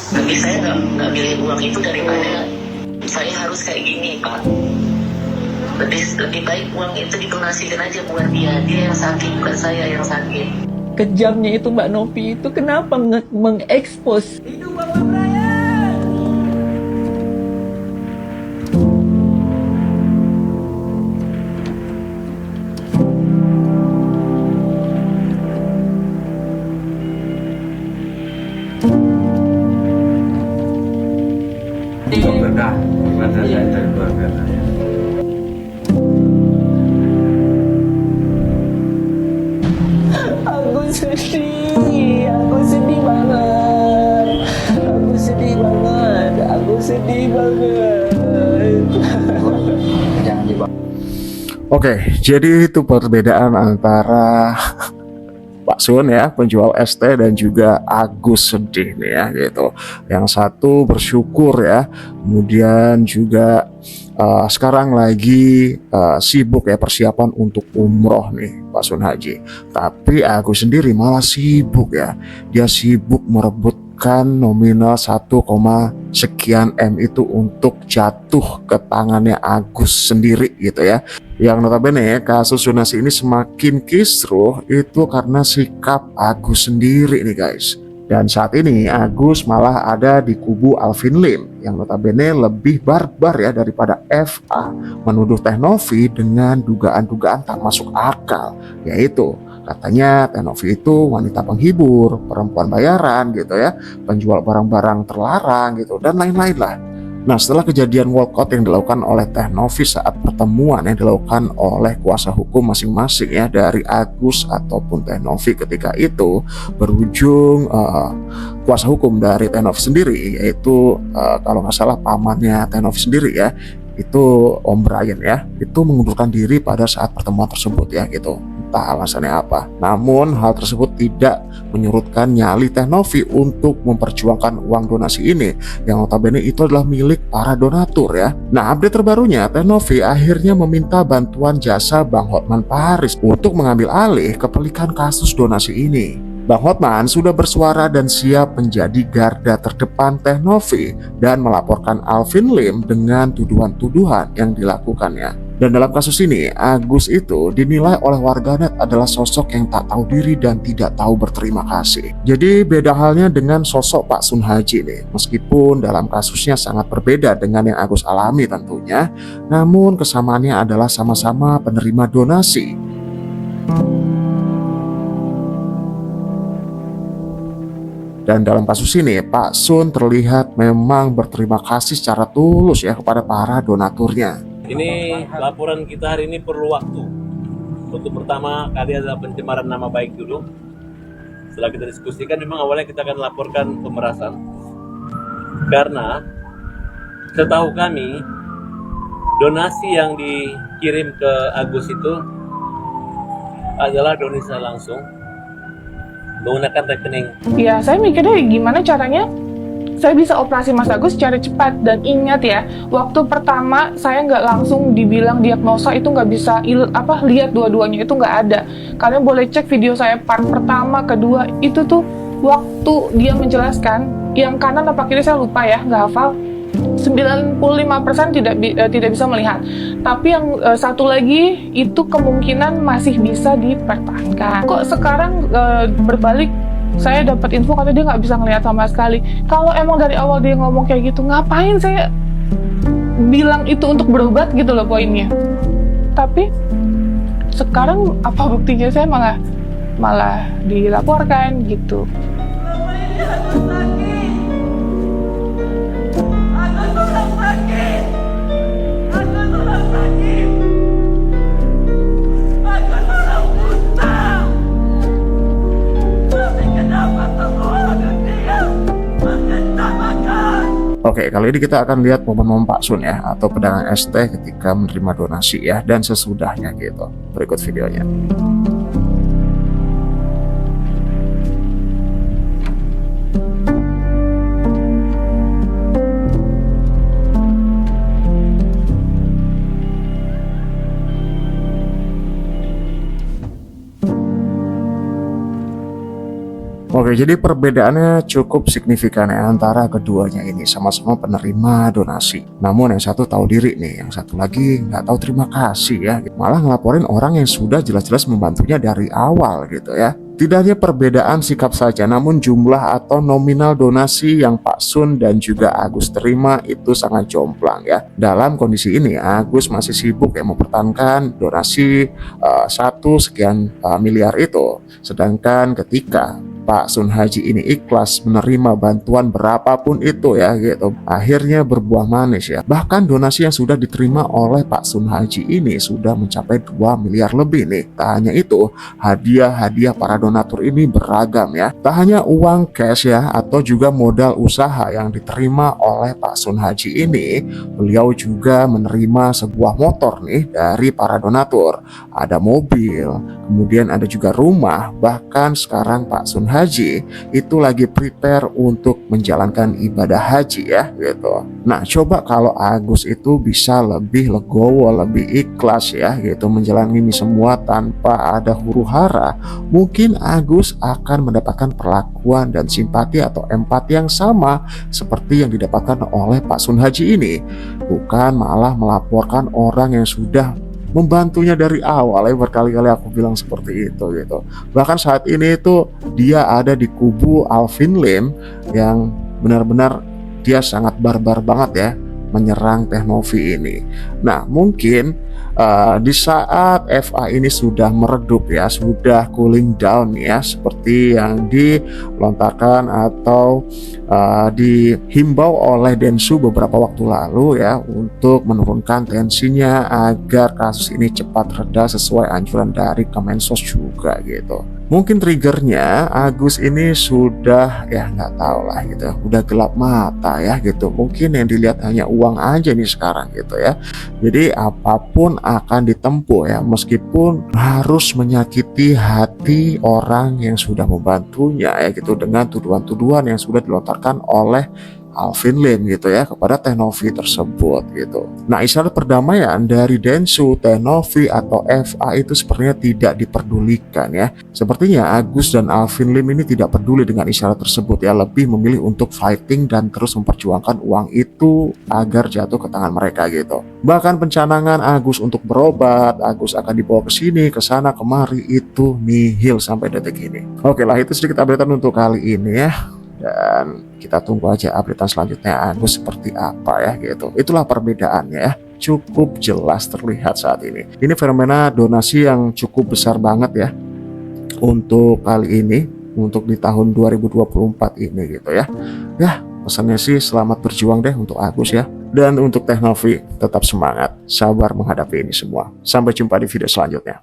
Tapi saya nggak milih uang itu daripada saya harus kayak gini, Pak. Lebih baik uang itu didonasikan aja buat dia yang sakit, bukan saya yang sakit. Kejamnya itu Mbak Novi itu kenapa mengekspos hidup Bapak Brian? Berkah gimana saya dari keluarga saya. Aku sedih banget, aku sedih banget, aku sedih banget. Jangan dibawa. Oke, jadi itu perbedaan antara Pak Sun ya, penjual es teh, dan juga Agus sedih nih ya gitu. Yang satu bersyukur ya, kemudian juga sekarang lagi sibuk ya persiapan untuk umroh nih Pak Sun Haji. Tapi Agus sendiri malah sibuk ya, dia sibuk merebutkan nominal 1, sekian M itu untuk jatuh ke tangannya Agus sendiri gitu ya. Yang notabene kasus donasi ini semakin kisruh itu karena sikap Agus sendiri nih guys. Dan saat ini Agus malah ada di kubu Alvin Lim yang notabene lebih barbar ya daripada FA, menuduh Teh Novi dengan dugaan-dugaan tak masuk akal, yaitu katanya Teh Novi itu wanita penghibur, perempuan bayaran gitu ya, penjual barang-barang terlarang gitu, dan lain-lain lah. Nah, setelah kejadian walkout yang dilakukan oleh Teh Novi saat pertemuan yang dilakukan oleh kuasa hukum masing-masing ya dari Agus ataupun Teh Novi ketika itu, berujung kuasa hukum dari Teh Novi sendiri, yaitu kalau nggak salah pamannya Teh Novi sendiri ya, itu Om Brian ya, itu mengundurkan diri pada saat pertemuan tersebut ya gitu. Entah alasannya apa. Namun hal tersebut tidak menyurutkan nyali Teh Novi untuk memperjuangkan uang donasi ini yang notabene itu adalah milik para donatur ya. Nah, update terbarunya Teh Novi akhirnya meminta bantuan jasa Bang Hotman Paris untuk mengambil alih kepelikan kasus donasi ini. Bang Hotman sudah bersuara dan siap menjadi garda terdepan Teh Novi dan melaporkan Alvin Lim dengan tuduhan-tuduhan yang dilakukannya. Dan dalam kasus ini, Agus itu dinilai oleh warganet adalah sosok yang tak tahu diri dan tidak tahu berterima kasih. Jadi beda halnya dengan sosok Pak Sun Haji nih. Meskipun dalam kasusnya sangat berbeda dengan yang Agus alami tentunya, namun kesamaannya adalah sama-sama penerima donasi. Dan dalam kasus ini, Pak Sun terlihat memang berterima kasih secara tulus ya kepada para donaturnya. Ini laporan kita hari ini perlu waktu. Untuk pertama kali adalah pencemaran nama baik dulu. Setelah kita diskusikan, memang awalnya kita akan laporkan pemerasan. Karena setahu kami, donasi yang dikirim ke Agus itu adalah donasi langsung menggunakan rekening. Ya, saya mikirnya gimana caranya saya bisa operasi Mas Agus secara cepat. Dan ingat ya, waktu pertama saya nggak langsung dibilang diagnosa, itu nggak bisa lihat dua-duanya, itu nggak ada. Kalian boleh cek video saya part pertama, kedua, itu tuh waktu dia menjelaskan, yang kanan apa kiri saya lupa ya, nggak hafal. 95% tidak bisa melihat. Tapi yang satu lagi itu kemungkinan masih bisa dipertahankan. Kok sekarang berbalik, saya dapat info katanya dia nggak bisa ngelihat sama sekali. Kalau emang dari awal dia ngomong kayak gitu, ngapain saya bilang itu untuk berobat gitu loh poinnya. Tapi sekarang apa buktinya, saya malah dilaporkan gitu. Oke, kali ini kita akan lihat momen-momen Pak Sun ya, atau pedagang es teh ketika menerima donasi ya, dan sesudahnya gitu. Berikut videonya. Oke, jadi perbedaannya cukup signifikan ya antara keduanya ini, sama-sama penerima donasi. Namun yang satu tahu diri nih, yang satu lagi nggak tahu terima kasih ya. Malah ngelaporin orang yang sudah jelas-jelas membantunya dari awal gitu ya. Tidak hanya perbedaan sikap saja, namun jumlah atau nominal donasi yang Pak Sun dan juga Agus terima itu sangat jomplang ya. Dalam kondisi ini, Agus masih sibuk ya mempertahankan donasi 1 sekian miliar itu. Sedangkan ketika Pak Sun Haji ini ikhlas menerima bantuan berapapun itu ya gitu, akhirnya berbuah manis ya. Bahkan donasi yang sudah diterima oleh Pak Sun Haji ini sudah mencapai 2 miliar lebih nih. Tak hanya itu, hadiah-hadiah para donatur ini beragam ya. Tak hanya uang cash ya, atau juga modal usaha yang diterima oleh Pak Sun Haji ini, beliau juga menerima sebuah motor nih dari para donatur. Ada mobil, kemudian ada juga rumah, bahkan sekarang Pak Sun Haji itu lagi prepare untuk menjalankan ibadah haji ya gitu. Nah, coba kalau Agus itu bisa lebih legowo, lebih ikhlas ya gitu menjalani ini semua tanpa ada huru-hara, mungkin Agus akan mendapatkan perlakuan dan simpati atau empati yang sama seperti yang didapatkan oleh Pak Sun Haji ini. Bukan malah melaporkan orang yang sudah membantunya dari awal ya, berkali-kali aku bilang seperti itu gitu. Bahkan saat ini itu dia ada di kubu Alvin Lim yang benar-benar dia sangat barbar banget ya menyerang Teknovi ini. Nah, mungkin di saat FA ini sudah meredup ya, sudah cooling down ya, seperti yang dilontarkan atau dihimbau oleh Densu beberapa waktu lalu ya, untuk menurunkan tensinya agar kasus ini cepat reda sesuai anjuran dari Kemensos juga gitu. Mungkin triggernya Agus ini sudah ya nggak tahu lah gitu, udah gelap mata ya gitu. Mungkin yang dilihat hanya uang aja nih sekarang gitu ya. Jadi apapun akan ditempuh ya, meskipun harus menyakiti hati orang yang sudah membantunya ya gitu, dengan tuduhan-tuduhan yang sudah dilontarkan oleh Alvin Lim gitu ya kepada Teknovi tersebut gitu. Nah, isyarat perdamaian dari Densu, Teknovi atau FA itu sepertinya tidak diperdulikan ya. Sepertinya Agus dan Alvin Lim ini tidak peduli dengan isyarat tersebut ya, lebih memilih untuk fighting dan terus memperjuangkan uang itu agar jatuh ke tangan mereka gitu. Bahkan pencanangan Agus untuk berobat, Agus akan dibawa ke sini, ke sana, kemari, itu nihil sampai detik ini. Oke lah, itu sedikit updatean untuk kali ini ya. Dan kita tunggu aja updatean selanjutnya Agus seperti apa ya gitu. Itulah perbedaannya ya, cukup jelas terlihat saat ini. Ini fenomena donasi yang cukup besar banget ya untuk kali ini, untuk di tahun 2024 ini gitu ya. Ya, pesannya sih selamat berjuang deh untuk Agus ya. Dan untuk Teknovi tetap semangat, sabar menghadapi ini semua. Sampai jumpa di video selanjutnya.